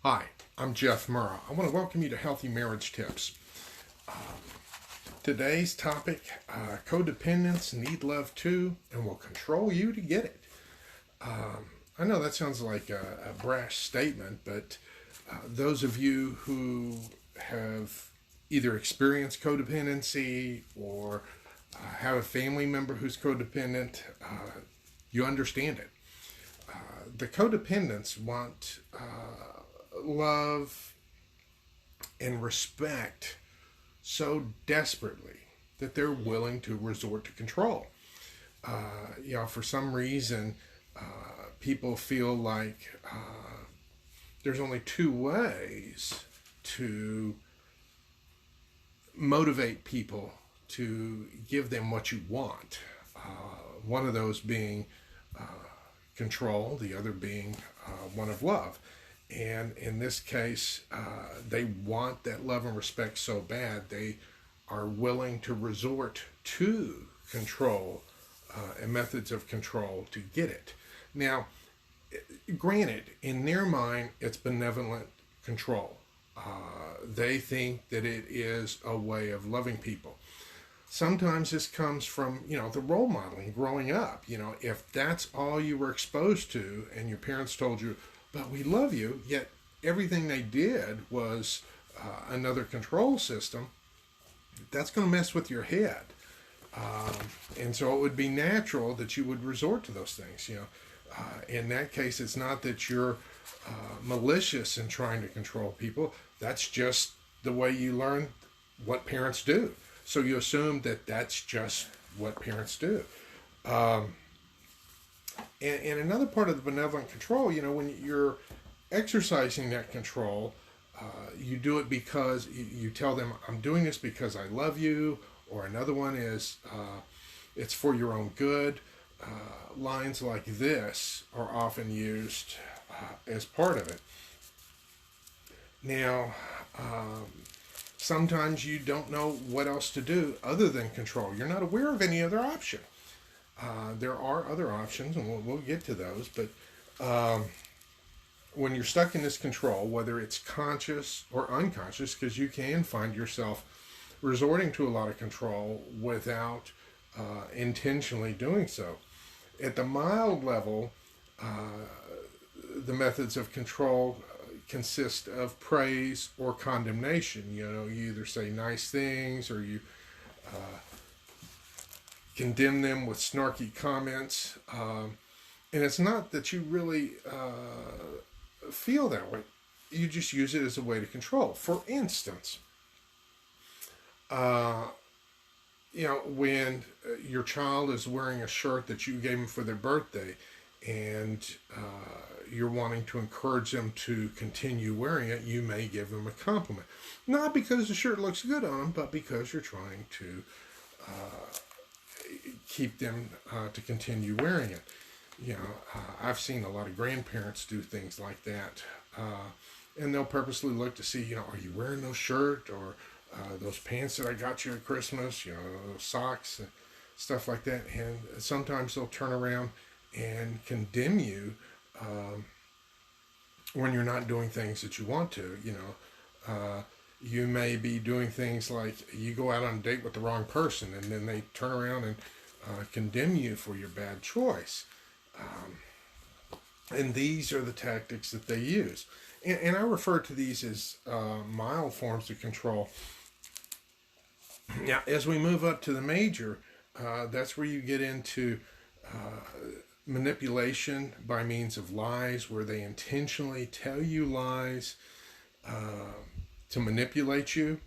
Hi, I'm Jeff Murrah. I want to welcome you to Healthy Marriage Tips. Today's topic, codependents need love too and will control you to get it. I know that sounds like a brash statement, but those of you who have either experienced codependency or have a family member who's codependent, you understand it. The codependents want love and respect so desperately that they're willing to resort to control. For some reason, people feel like there's only two ways to motivate people to give them what you want. One of those being control, the other being one of love. And in this case, they want that love and respect so bad, they are willing to resort to control and methods of control to get it. Now, granted, in their mind, it's benevolent control. They think that it is a way of loving people. Sometimes this comes from, the role modeling growing up. If that's all you were exposed to and your parents told you, but we love you, yet everything they did was another control system, that's going to mess with your head. And so it would be natural that you would resort to those things. In that case, it's not that you're malicious in trying to control people. That's just the way you learn what parents do. So you assume that that's just what parents do. And another part of the benevolent control, when you're exercising that control, you do it because you tell them, I'm doing this because I love you, or another one is, it's for your own good. Lines like this are often used as part of it. Now, sometimes you don't know what else to do other than control. You're not aware of any other option. There are other options, and we'll get to those, but when you're stuck in this control, whether it's conscious or unconscious, because you can find yourself resorting to a lot of control without intentionally doing so. At the mild level, the methods of control consist of praise or condemnation. You either say nice things or you condemn them with snarky comments. And it's not that you really feel that way. You just use it as a way to control. For instance, when your child is wearing a shirt that you gave them for their birthday and you're wanting to encourage them to continue wearing it, you may give them a compliment. Not because the shirt looks good on them, but because you're trying to keep them to continue wearing it. I've seen a lot of grandparents do things like that. And they'll purposely look to see, are you wearing those shirt or those pants that I got you at Christmas, those socks, and stuff like that. And sometimes they'll turn around and condemn you when you're not doing things that you want to. You may be doing things like you go out on a date with the wrong person, and then they turn around and condemn you for your bad choice. And these are the tactics that they use. And I refer to these as mild forms of control. Now, as we move up to the major, that's where you get into manipulation by means of lies, where they intentionally tell you lies to manipulate you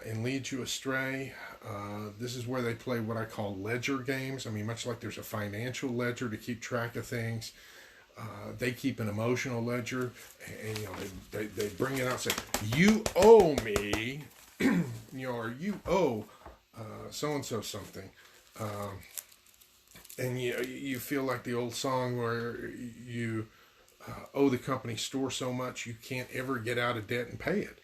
and lead you astray. This is where they play what I call ledger games. Much like there's a financial ledger to keep track of things, they keep an emotional ledger, and they bring it out and say, you owe me, or you owe so-and-so something. And you feel like the old song where you owe the company store so much you can't ever get out of debt and pay it.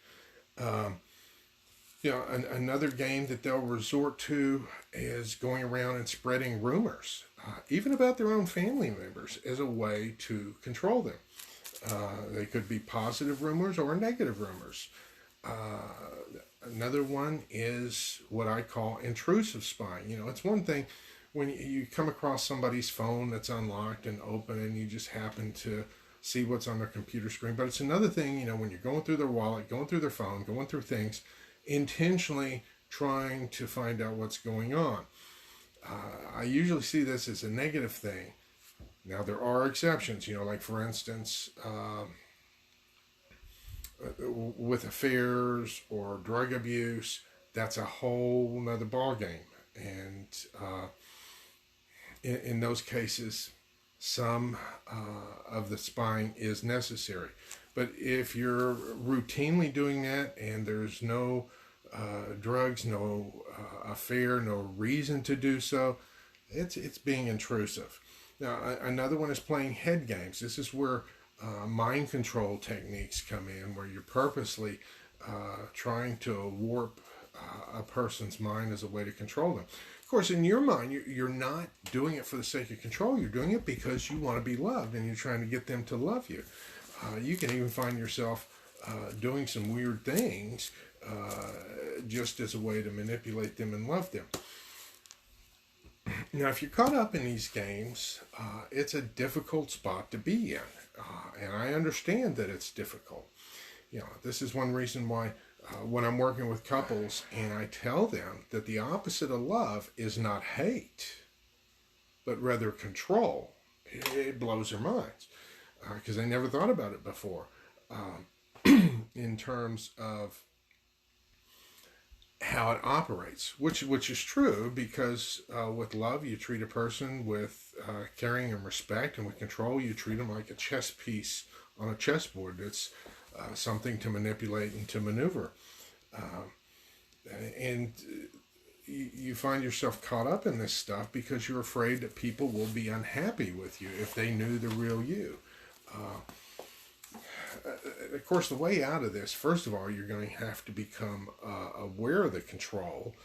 Another game that they'll resort to is going around and spreading rumors, even about their own family members, as a way to control them. They could be positive rumors or negative rumors. Another one is what I call intrusive spying. It's one thing when you come across somebody's phone that's unlocked and open and you just happen to see what's on their computer screen. But it's another thing, when you're going through their wallet, going through their phone, going through things, intentionally trying to find out what's going on. I usually see this as a negative thing. Now, there are exceptions, like for instance, with affairs or drug abuse, that's a whole nother ballgame. And in those cases, some of the spying is necessary. But if you're routinely doing that and there's no drugs, no affair, no reason to do so, it's being intrusive. Now, another one is playing head games. This is where mind control techniques come in, where you're purposely trying to warp a person's mind as a way to control them. Of course, in your mind, you're not doing it for the sake of control. You're doing it because you want to be loved and you're trying to get them to love you. You can even find yourself doing some weird things just as a way to manipulate them and love them. Now, if you're caught up in these games, it's a difficult spot to be in. And I understand that it's difficult. This is one reason why when I'm working with couples and I tell them that the opposite of love is not hate, but rather control, it blows their minds because they never thought about it before in terms of how it operates, which is true because with love you treat a person with caring and respect, and with control you treat them like a chess piece on a chessboard. It's something to manipulate and to maneuver, and you find yourself caught up in this stuff because you're afraid that people will be unhappy with you if they knew the real you. Of course, the way out of this, first of all, you're going to have to become aware of the control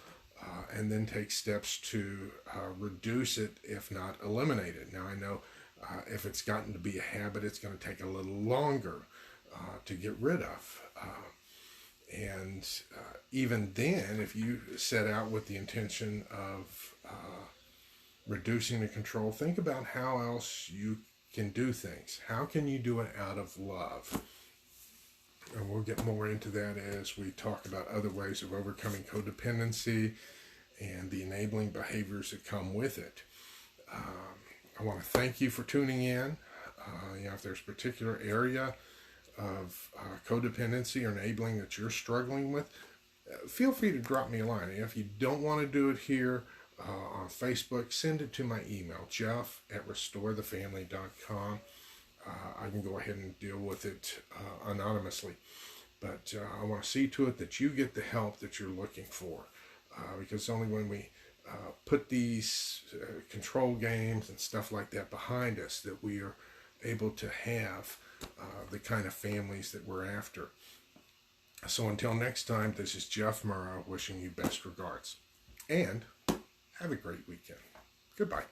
and then take steps to reduce it, if not eliminate it. Now, I know if it's gotten to be a habit, it's going to take a little longer to get rid of. And even then, if you set out with the intention of reducing the control, think about how else you can do things. How can you do it out of love? And we'll get more into that as we talk about other ways of overcoming codependency and the enabling behaviors that come with it. I want to thank you for tuning in. If there's a particular area of codependency or enabling that you're struggling with, feel free to drop me a line. If you don't want to do it here on Facebook, send it to my email, jeff@restorethefamily.com. I can go ahead and deal with it anonymously. But I want to see to it that you get the help that you're looking for. Because it's only when we put these control games and stuff like that behind us that we are able to have the kind of families that we're after. So until next time, this is Jeff Murrah wishing you best regards. And have a great weekend. Goodbye.